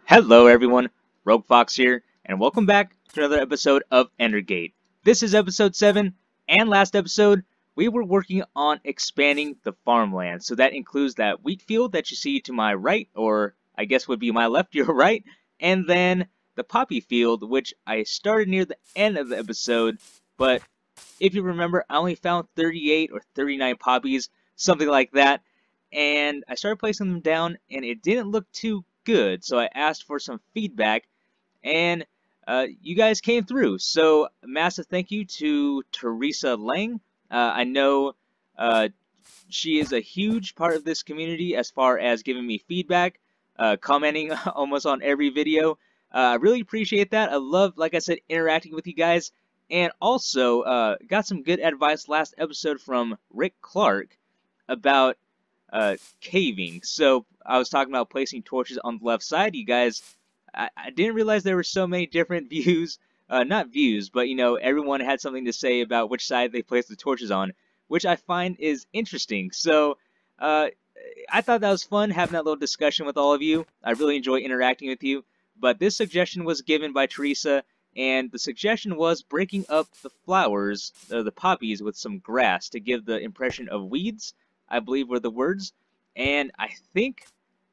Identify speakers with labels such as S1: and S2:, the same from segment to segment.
S1: Hello everyone, Rogue Fox here, and welcome back to another episode of Endergate. This is episode 7, and last episode, we were working on expanding the farmland. So that includes that wheat field that you see to my right, or I guess would be my left, your right, and then the poppy field, which I started near the end of the episode, but if you remember, I only found 38 or 39 poppies, something like that, and I started placing them down, and it didn't look too good, so I asked for some feedback, and you guys came through. So massive thank you to Teresa Lang. I know she is a huge part of this community as far as giving me feedback, commenting almost on every video. I really appreciate that. I love, like I said, interacting with you guys, and also got some good advice last episode from Rick Clark about caving. So I was talking about placing torches on the left side. You guys, I didn't realize there were so many different views, not views, but you know, everyone had something to say about which side they placed the torches on, which I find is interesting. So I thought that was fun having that little discussion with all of you. I really enjoy interacting with you. But this suggestion was given by Teresa, and the suggestion was breaking up the flowers, the poppies, with some grass to give the impression of weeds, I believe were the words, and I think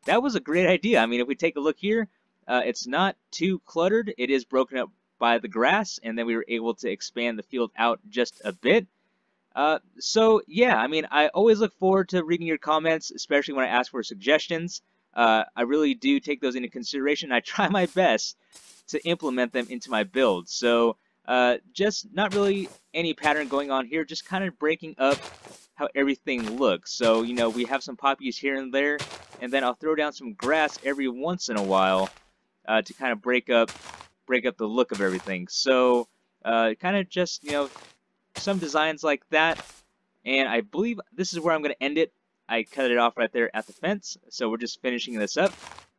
S1: that was a great idea. I mean, if we take a look here, it's not too cluttered. It is broken up by the grass, and then we were able to expand the field out just a bit. So yeah, I mean, I always look forward to reading your comments, especially when I ask for suggestions. I really do take those into consideration. I try my best to implement them into my build. So just not really any pattern going on here, just kind of breaking up how everything looks. So, you know, we have some poppies here and there, and then I'll throw down some grass every once in a while to kind of break up the look of everything. So kind of just, you know, some designs like that, and I believe this is where I'm going to end it. I cut it off right there at the fence, so we're just finishing this up.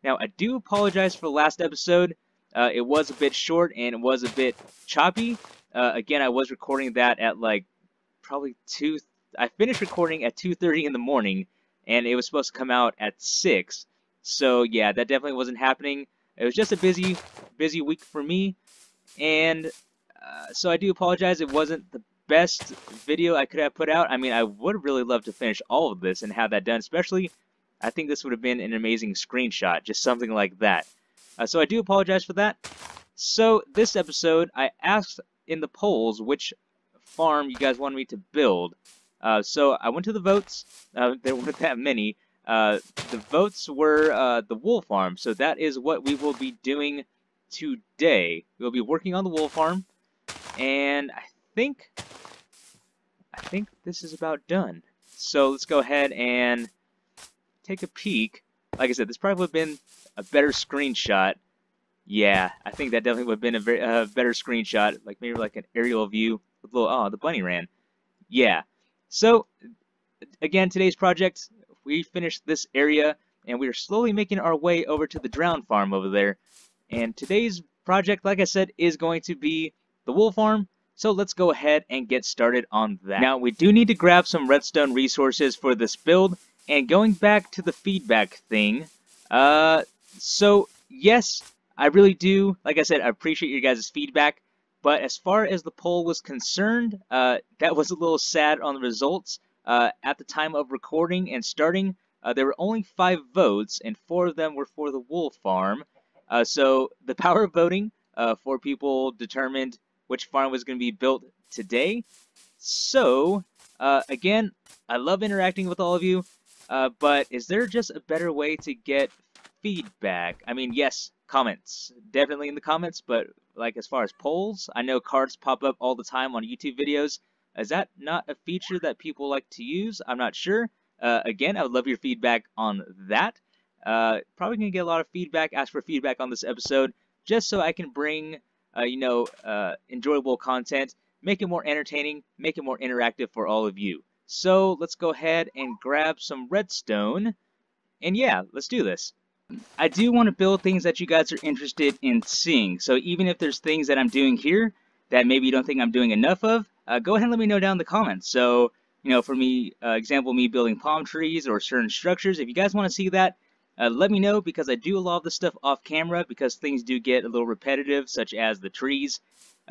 S1: Now, I do apologize for the last episode. It was a bit short and it was a bit choppy. Again, I was recording that at like probably 2. I finished recording at 2:30 in the morning, and it was supposed to come out at 6. So yeah, that definitely wasn't happening. It was just a busy week for me, and so I do apologize. It wasn't the best video I could have put out. I mean, I would really love to finish all of this and have that done, especially I think this would have been an amazing screenshot, just something like that. So I do apologize for that. So this episode, I asked in the polls which farm you guys wanted me to build. So I went to the votes. There weren't that many. The votes were the wool farm. So that is what we will be doing today. We'll be working on the wool farm, and I think this is about done. So let's go ahead and take a peek. Like I said, this probably would have been a better screenshot. Yeah, I think that definitely would have been a better screenshot, like maybe like an aerial view with a little, oh, the bunny ran. Yeah. So again, today's project, we finished this area, and we are slowly making our way over to the drown farm over there. And today's project, like I said, is going to be the wool farm. So let's go ahead and get started on that. Now, we do need to grab some redstone resources for this build. And going back to the feedback thing, so yes, I really do, like I said, I appreciate your guys' feedback. But as far as the poll was concerned, that was a little sad on the results. At the time of recording and starting, there were only 5 votes, and 4 of them were for the wool farm. So the power of voting, 4 people determined which farm was going to be built today. So, again, I love interacting with all of you, but is there just a better way to get feedback? I mean, yes, comments. Definitely in the comments, but like as far as polls, I know cards pop up all the time on YouTube videos. Is that not a feature that people like to use? I'm not sure. Again, I would love your feedback on that. Probably going to get a lot of feedback, ask for feedback on this episode, just so I can bring enjoyable content, make it more entertaining, make it more interactive for all of you. So let's go ahead and grab some redstone, and yeah, let's do this. I do want to build things that you guys are interested in seeing, so even if there's things that I'm doing here that maybe you don't think I'm doing enough of, go ahead and let me know down in the comments. So, you know, for me, example, me building palm trees or certain structures, if you guys want to see that, Let me know, because I do a lot of this stuff off camera because things do get a little repetitive, such as the trees.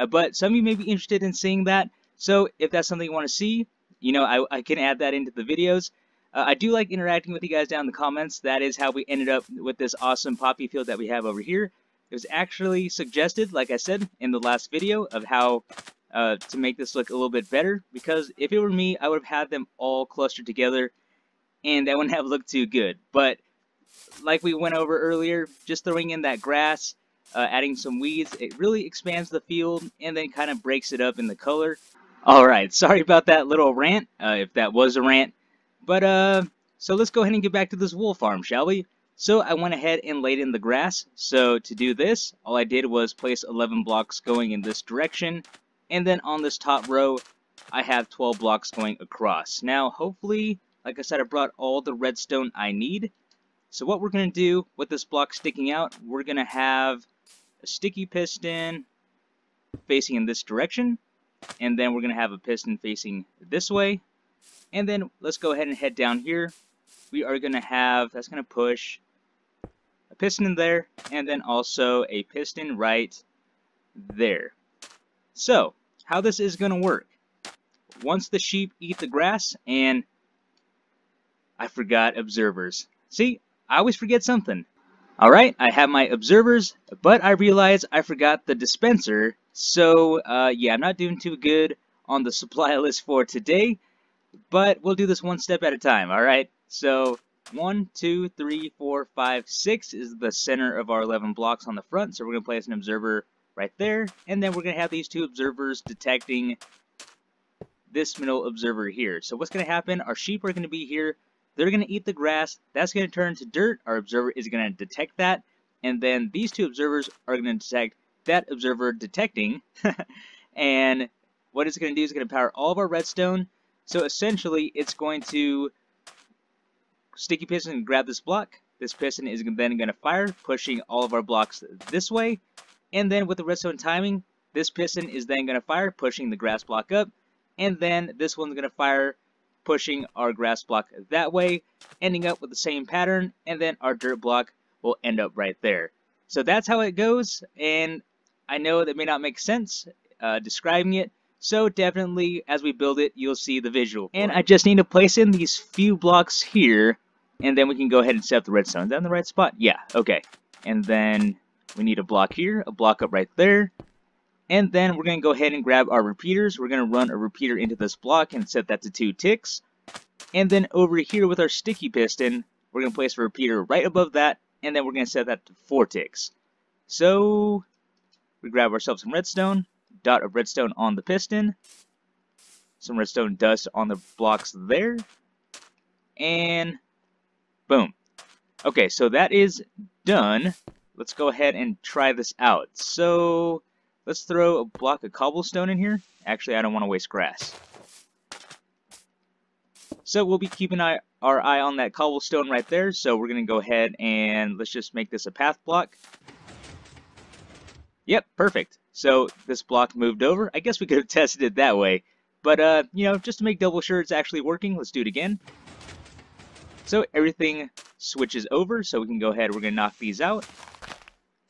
S1: But some of you may be interested in seeing that. So if that's something you want to see, you know, I can add that into the videos. I do like interacting with you guys down in the comments. That is how we ended up with this awesome poppy field that we have over here. It was actually suggested, like I said in the last video, of how to make this look a little bit better. Because if it were me, I would have had them all clustered together, and that wouldn't have looked too good. But like we went over earlier, just throwing in that grass, adding some weeds, it really expands the field and then kind of breaks it up in the color. Alright, sorry about that little rant, if that was a rant. But, so let's go ahead and get back to this wool farm, shall we? So I went ahead and laid in the grass. So to do this, all I did was place 11 blocks going in this direction. And then on this top row, I have 12 blocks going across. Now, hopefully, like I said, I brought all the redstone I need. So what we're going to do with this block sticking out, we're going to have a sticky piston facing in this direction. And then we're going to have a piston facing this way. And then let's go ahead and head down here. We are going to have, that's going to push a piston in there, and then also a piston right there. So, how this is going to work. Once the sheep eat the grass, and I forgot observers. See, I always forget something. Alright, I have my observers, but I realized I forgot the dispenser. So, yeah, I'm not doing too good on the supply list for today. But we'll do this one step at a time, alright? So, 1, 2, 3, 4, 5, 6 is the center of our 11 blocks on the front. So we're going to place an observer right there. And then we're going to have these two observers detecting this middle observer here. So what's going to happen? Our sheep are going to be here. They're going to eat the grass. That's going to turn to dirt. Our observer is going to detect that. And then these two observers are going to detect that observer detecting. And what it's going to do is going to power all of our redstone. So essentially, it's going to sticky piston and grab this block. This piston is then going to fire, pushing all of our blocks this way. And then with the redstone timing, this piston is then going to fire, pushing the grass block up. And then this one's going to fire, pushing our grass block that way, ending up with the same pattern. And then our dirt block will end up right there. So that's how it goes. And I know that may not make sense describing it. So definitely, as we build it, you'll see the visual. And I just need to place in these few blocks here, and then we can go ahead and set up the redstone. Is that in the right spot? Yeah, okay. And then we need a block here, a block up right there. And then we're going to go ahead and grab our repeaters. We're going to run a repeater into this block and set that to 2 ticks. And then over here with our sticky piston, we're going to place a repeater right above that, and then we're going to set that to 4 ticks. So we grab ourselves some redstone. Dot of redstone on the piston, some redstone dust on the blocks there, and boom. Okay, so that is done. Let's go ahead and try this out. So let's throw a block of cobblestone in here. Actually, I don't want to waste grass. So we'll be keeping our eye on that cobblestone right there. So we're going to go ahead and let's just make this a path block. Yep, perfect. So this block moved over. I guess we could have tested it that way. But, you know, just to make double sure it's actually working, let's do it again. So everything switches over, so we can go ahead. We're going to knock these out.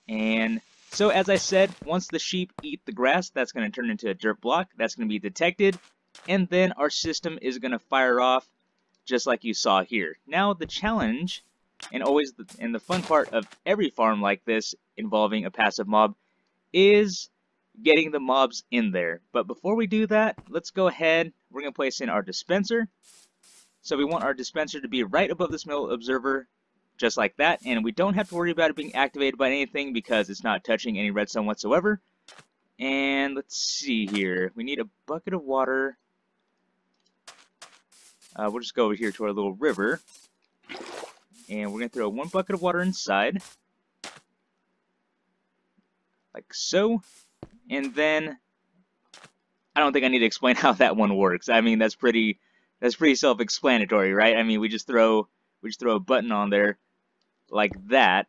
S1: And so as I said, once the sheep eat the grass, that's going to turn into a dirt block. That's going to be detected. And then our system is going to fire off just like you saw here. Now the challenge, and always the fun part of every farm like this involving a passive mob, is getting the mobs in there. But before we do that, let's go ahead. We're going to place in our dispenser. So we want our dispenser to be right above this middle observer, just like that. And we don't have to worry about it being activated by anything because it's not touching any redstone whatsoever. And let's see here. We need a bucket of water. We'll just go over here to our little river. And we're going to throw 1 bucket of water inside. Like so. And then, I don't think I need to explain how that one works. I mean, that's pretty self-explanatory, right? I mean, we just throw a button on there like that,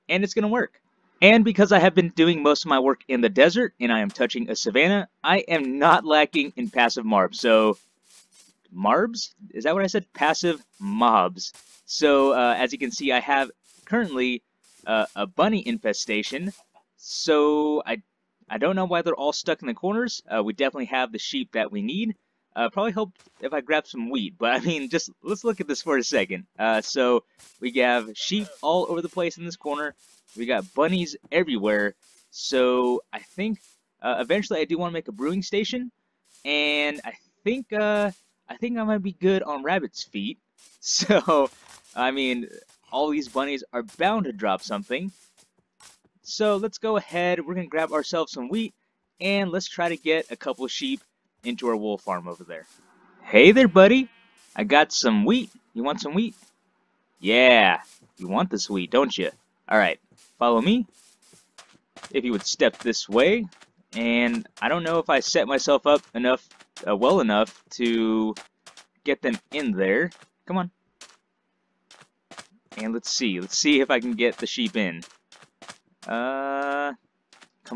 S1: and it's gonna work. And because I have been doing most of my work in the desert, and I am touching a savanna, I am not lacking in passive mobs. So, marbs? Is that what I said? Passive mobs. So as you can see, I have currently a bunny infestation. So I don't know why they're all stuck in the corners. We definitely have the sheep that we need. Probably help if I grab some wheat, but I mean, just let's look at this for a second. So we have sheep all over the place in this corner. We got bunnies everywhere. So I think eventually I do want to make a brewing station, and I think I might be good on rabbit's feet. So I mean, all these bunnies are bound to drop something. So let's go ahead. We're gonna grab ourselves some wheat, and let's try to get a couple of sheep into our wool farm over there. Hey there, buddy. I got some wheat. You want some wheat? Yeah, you want this wheat, don't you? Alright, follow me. If you would step this way. And I don't know if I set myself up enough, well enough to get them in there. Come on. And let's see if I can get the sheep in. Come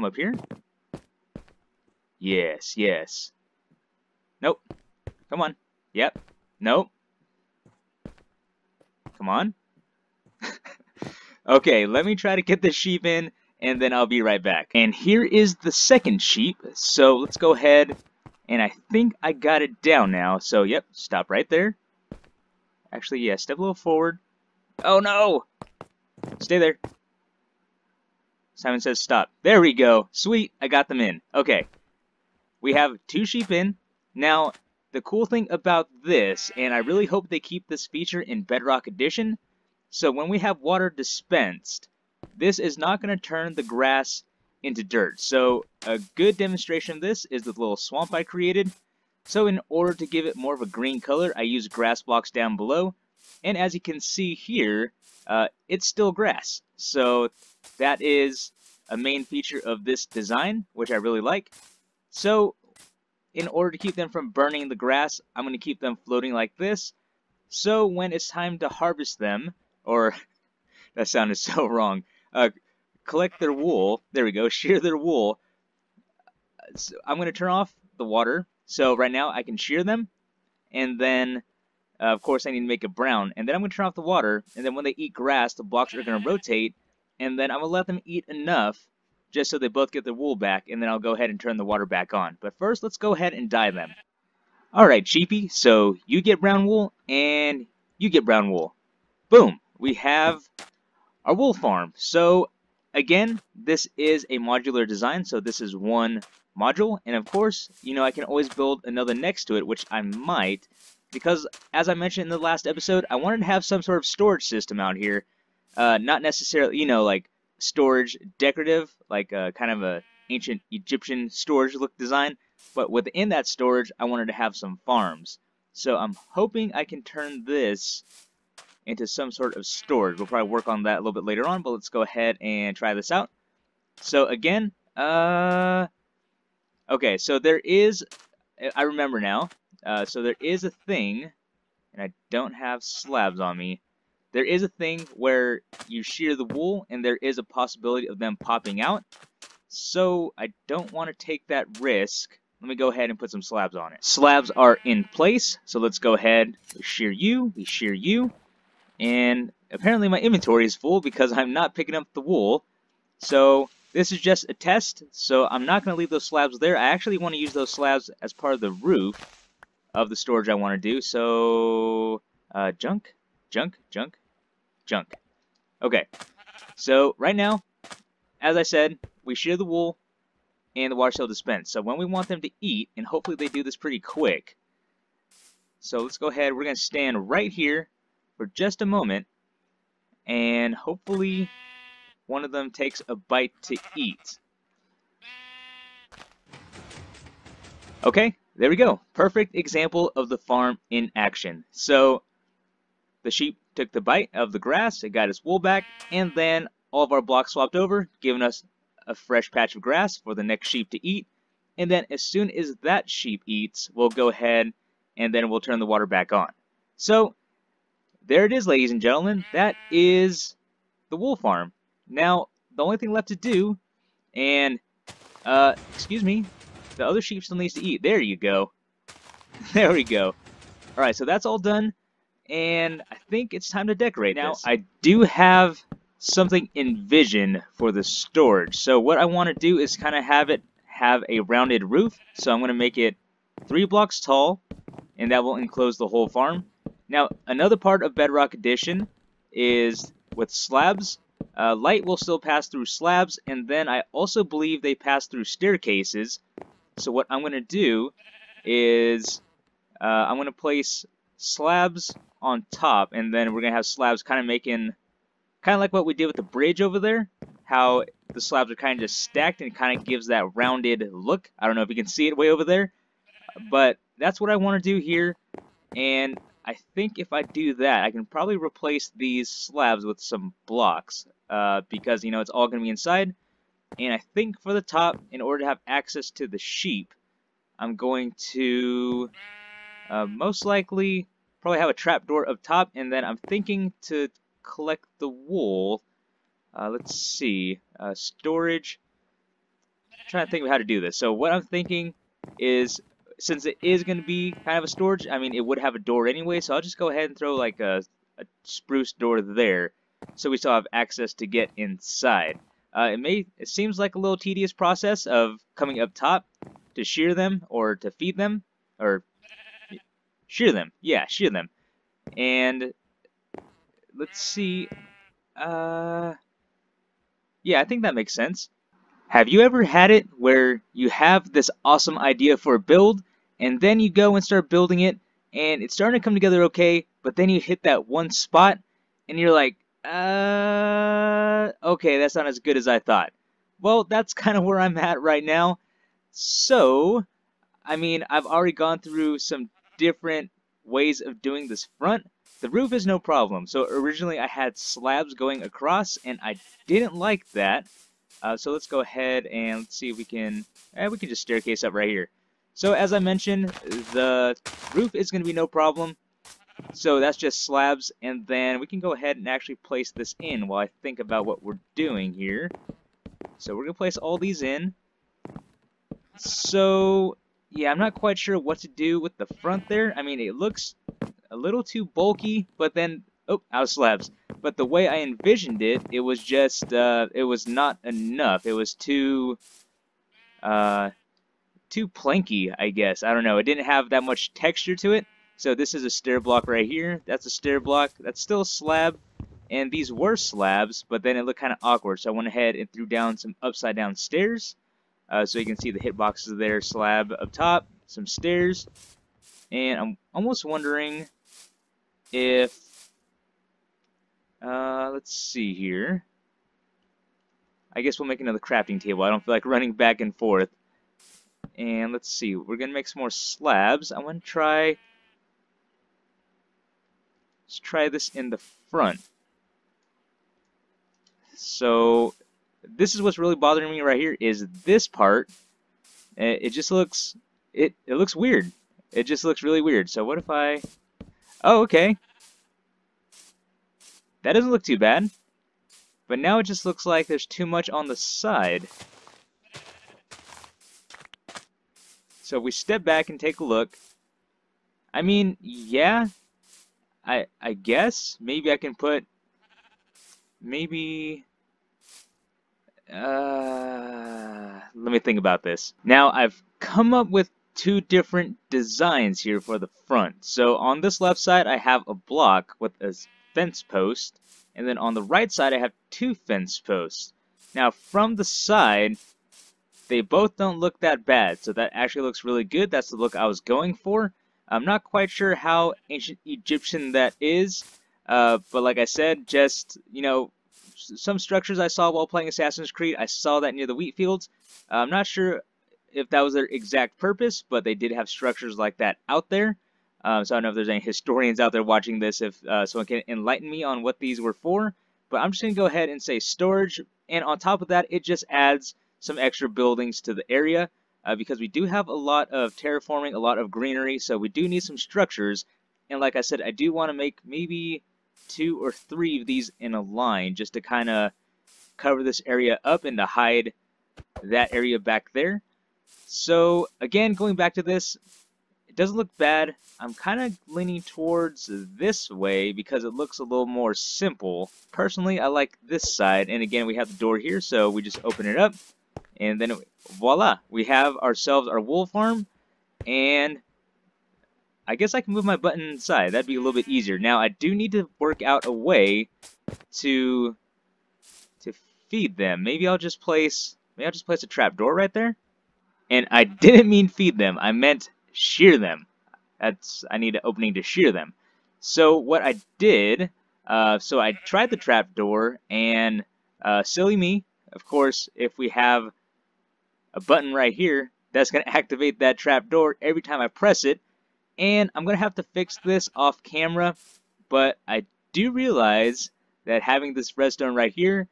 S1: up here. Yes, yes. Nope. Come on. Yep. Nope. Come on. Okay, let me try to get the sheep in, and then I'll be right back. And here is the second sheep. So let's go ahead, and I think I got it down now. So, yep, stop right there. Actually, yeah, step a little forward. Oh, no! Stay there. Simon says stop. There we go. Sweet, I got them in. Okay. We have 2 sheep in. Now, the cool thing about this, and I really hope they keep this feature in Bedrock Edition, so when we have water dispensed, this is not going to turn the grass into dirt. So a good demonstration of this is the little swamp I created. So in order to give it more of a green color, I use grass blocks down below. And as you can see here, it's still grass. So that is a main feature of this design, which I really like. So in order to keep them from burning the grass, I'm going to keep them floating like this. So when it's time to harvest them, or that sounded so wrong, collect their wool, there we go, shear their wool, so I'm going to turn off the water. So right now I can shear them, and then of course I need to make it brown, and then I'm going to turn off the water, and then when they eat grass, the blocks are going to rotate, and then I'm going to let them eat enough just so they both get their wool back, and then I'll go ahead and turn the water back on. But first, let's go ahead and dye them. Alright, Cheapy, so you get brown wool, and you get brown wool. Boom! We have our wool farm. So, again, this is a modular design, so this is one module, and of course, you know, I can always build another next to it, which I might, because, as I mentioned in the last episode, I wanted to have some sort of storage system out here. Not necessarily, you know, like storage decorative, like kind of a ancient Egyptian storage look design, but within that storage I wanted to have some farms. So I'm hoping I can turn this into some sort of storage. We'll probably work on that a little bit later on, but let's go ahead and try this out. So again, okay, so there is, I remember now, so there is a thing, and I don't have slabs on me. There is a thing where you shear the wool, and there is a possibility of them popping out. So I don't want to take that risk. Let me go ahead and put some slabs on it. Slabs are in place, so let's go ahead. We shear you, and apparently my inventory is full because I'm not picking up the wool. So this is just a test, so I'm not going to leave those slabs there. I actually want to use those slabs as part of the roof of the storage I want to do. So junk. Okay, so right now, as I said, we shear the wool and the water cell dispense. So when we want them to eat, and hopefully they do this pretty quick. So let's go ahead, we're going to stand right here for just a moment, and hopefully one of them takes a bite to eat. Okay, there we go. Perfect example of the farm in action. So the sheep took the bite of the grass, it got its wool back, and then all of our blocks swapped over, giving us a fresh patch of grass for the next sheep to eat. And then as soon as that sheep eats, we'll go ahead and then we'll turn the water back on. So there it is, ladies and gentlemen. That is the wool farm. Now, the only thing left to do, and, excuse me, the other sheep still needs to eat. There you go. There we go. Alright, so that's all done. and I think it's time to decorate this. Now, I do have something envisioned for the storage. So what I want to do is kind of have a rounded roof. So I'm going to make it 3 blocks tall, and that will enclose the whole farm. Now, another part of Bedrock Edition is with slabs. Light will still pass through slabs, and then I also believe they pass through staircases. So what I'm going to do is I'm going to place slabs on top, and then we're going to have slabs kind of like what we did with the bridge over there, how the slabs are kind of just stacked and kind of gives that rounded look. I don't know if you can see it way over there, but that's what I want to do here. And I think if I do that, I can probably replace these slabs with some blocks because, you know, it's all going to be inside. And I think for the top, in order to have access to the sheep, I'm going to most likely probably have a trapdoor up top, and then I'm thinking to collect the wool. Let's see, storage. I'm trying to think of how to do this. So what I'm thinking is, since it is going to be kind of a storage, I mean, it would have a door anyway, so I'll just go ahead and throw like a spruce door there, so we still have access to get inside. It seems like a little tedious process of coming up top to shear them or to feed them, or shear them. Yeah, shear them. And let's see. Yeah, I think that makes sense. Have you ever had it where you have this awesome idea for a build, and then you go and start building it, and it's starting to come together okay, but then you hit that one spot, and you're like, okay, that's not as good as I thought. Well, that's kind of where I'm at right now. So, I mean, I've already gone through some different ways of doing this front. The roof is no problem. So originally I had slabs going across, and I didn't like that. So let's go ahead and let's see if we can just staircase up right here. So as I mentioned, the roof is going to be no problem. So that's just slabs, and then we can go ahead and actually place this in while I think about what we're doing here. So we're going to place all these in. So yeah, I'm not quite sure what to do with the front there. I mean, it looks a little too bulky, but then, oh, out of slabs. But the way I envisioned it, it was just, it was not enough. It was too planky, I guess. I don't know. It didn't have that much texture to it. So this is a stair block right here. That's a stair block. That's still a slab. And these were slabs, but then it looked kind of awkward. So I went ahead and threw down some upside down stairs. So you can see the hitboxes there, slab up top, some stairs. And I'm almost wondering if, let's see here. I guess we'll make another crafting table. I don't feel like running back and forth. And let's see, we're going to make some more slabs. I want to try, let's try this in the front. So this is what's really bothering me right here, is this part. It just looks, it looks weird. It just looks really weird. So what if I, oh, okay. That doesn't look too bad. But now it just looks like there's too much on the side. So if we step back and take a look, I mean, yeah, I guess maybe I can put, maybe, let me think about this. Now I've come up with two different designs here for the front. So on this left side I have a block with a fence post, and then on the right side I have two fence posts. Now from the side, they both don't look that bad, so that actually looks really good. That's the look I was going for. I'm not quite sure how ancient Egyptian that is, but like I said, just, you know, some structures I saw while playing Assassin's Creed, I saw that near the wheat fields. I'm not sure if that was their exact purpose, but they did have structures like that out there. So I don't know if there's any historians out there watching this, if someone can enlighten me on what these were for. But I'm just going to go ahead and say storage, and on top of that, it just adds some extra buildings to the area, because we do have a lot of terraforming, a lot of greenery, so we do need some structures. And like I said, I do want to make maybe 2 or 3 of these in a line, just to kind of cover this area up and to hide that area back there. So again, going back to this, doesn't look bad. I'm kind of leaning towards this way because it looks a little more simple. Personally, I like this side. And again, we have the door here, so we just open it up. And then, voila, we have ourselves our wool farm. And I guess I can move my button inside. That'd be a little bit easier. Now, I do need to work out a way to feed them. Maybe I'll just place a trapdoor right there. And I didn't mean feed them. I meant shear them. I need an opening to shear them. So what I did, so I tried the trapdoor, and silly me, of course, if we have a button right here, that's going to activate that trapdoor every time I press it. And I'm going to have to fix this off camera, but I do realize that having this redstone right here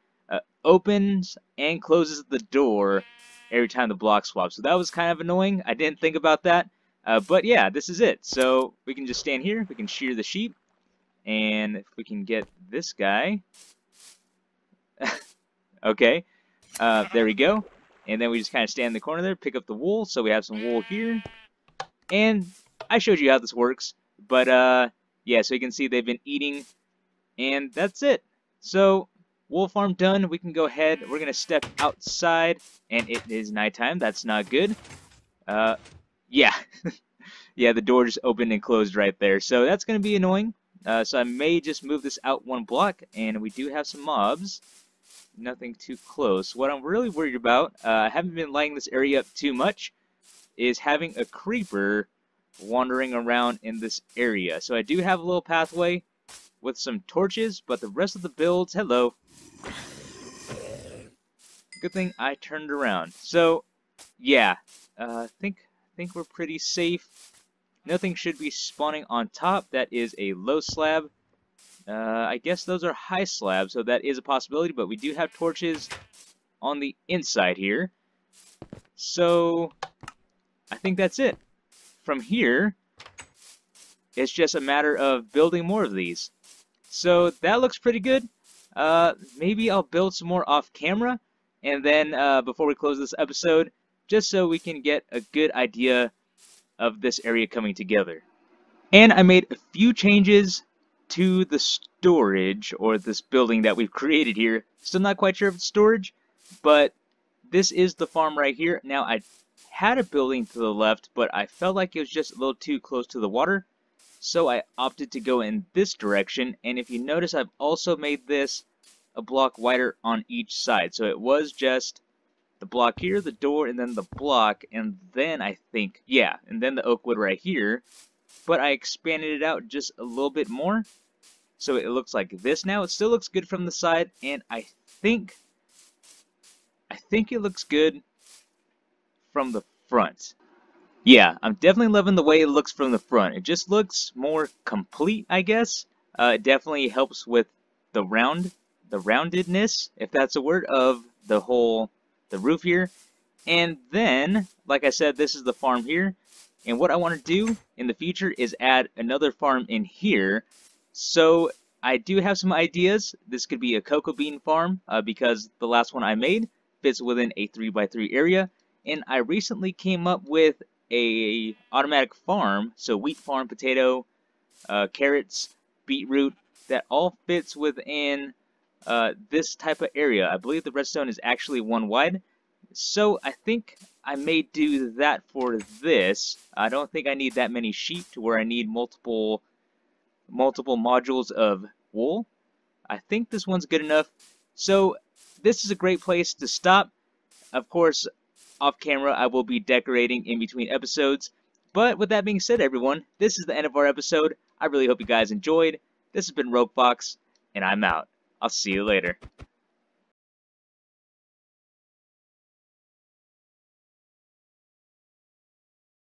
S1: opens and closes the door every time the block swaps. So that was kind of annoying. I didn't think about that. But yeah, this is it. So we can just stand here. We can shear the sheep. And if we can get this guy. Okay. There we go. And then we just kind of stand in the corner there, pick up the wool. So we have some wool here. And I showed you how this works. But yeah, so you can see they've been eating. And that's it. So wool farm done. We can go ahead. We're going to step outside. And it is nighttime. That's not good. Yeah. Yeah, the door just opened and closed right there. So that's going to be annoying. So I may just move this out one block. And we do have some mobs. Nothing too close. What I'm really worried about, I haven't been lighting this area up too much, is having a creeper wandering around in this area. So I do have a little pathway with some torches, but the rest of the builds, hello. Good thing I turned around. So, yeah, I think we're pretty safe. Nothing should be spawning on top. That is a low slab. I guess those are high slabs, so that is a possibility, but we do have torches on the inside here. So, I think that's it. From here, it's just a matter of building more of these. So, that looks pretty good. Maybe I'll build some more off camera, and then before we close this episode, just so we can get a good idea of this area coming together. And I made a few changes to the storage, or this building that we've created here. Still not quite sure if it's storage, but this is the farm right here. Now, I had a building to the left, but I felt like it was just a little too close to the water, so I opted to go in this direction. And if you notice, I've also made this a block wider on each side. So it was just the block here, the door, and then the block, and then I think, yeah, and then the oak wood right here. But I expanded it out just a little bit more, so it looks like this now. It still looks good from the side, and I think it looks good from the front. Yeah, I'm definitely loving the way it looks from the front. It just looks more complete, I guess. It definitely helps with the roundedness, if that's a word, of the roof here. And then, like I said, this is the farm here. And what I want to do in the future is add another farm in here. So I do have some ideas. This could be a cocoa bean farm because the last one I made fits within a 3x3 area. And I recently came up with a automatic farm. So wheat farm, potato, carrots, beetroot, that all fits within this type of area. I believe the redstone is actually one wide. So I think I may do that for this. I don't think I need that many sheep to where I need multiple modules of wool. I think this one's good enough. So this is a great place to stop. Of course, off camera I will be decorating in between episodes. But with that being said, everyone, this is the end of our episode. I really hope you guys enjoyed. This has been Rogue Fox, and I'm out. I'll see you later.